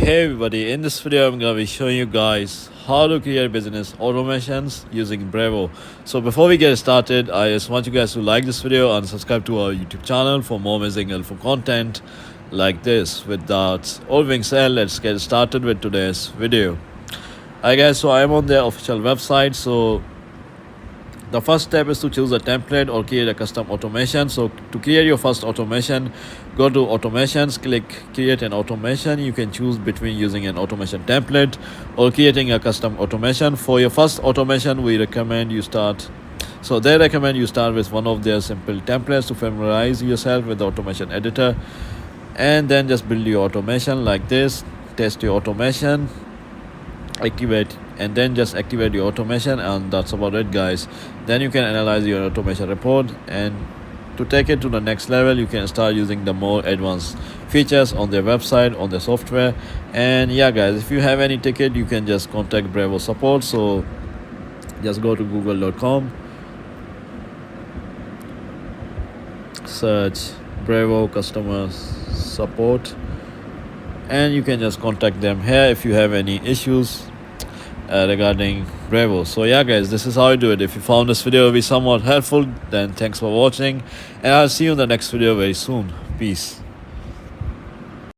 Hey everybody, in this video I'm gonna be showing you guys how to create business automations using Brevo. So before we get started, I just want you guys to like this video and subscribe to our YouTube channel for more amazing helpful content like this. Without all being said, let's get started with today's video. Hi guys, so I'm on their official website. So the first step is to choose a template or create a custom automation. So to create your first automation, go to automations, click create an automation. You can choose between using an automation template or creating a custom automation. For your first automation, we recommend you start with one of their simple templates to familiarize yourself with the automation editor, and then just build your automation like this. Test your automation, activate, and then just activate your automation, and that's about it guys. Then you can analyze your automation report, and to take it to the next level, you can start using the more advanced features on their website, on their software. And yeah guys, if you have any ticket, you can just contact Brevo support. So just go to google.com, search Brevo customer support, and you can just contact them here if you have any issues regarding Brevo. So yeah guys, this is how I do it. If you found this video to be somewhat helpful, then thanks for watching, and I'll see you in the next video very soon. Peace.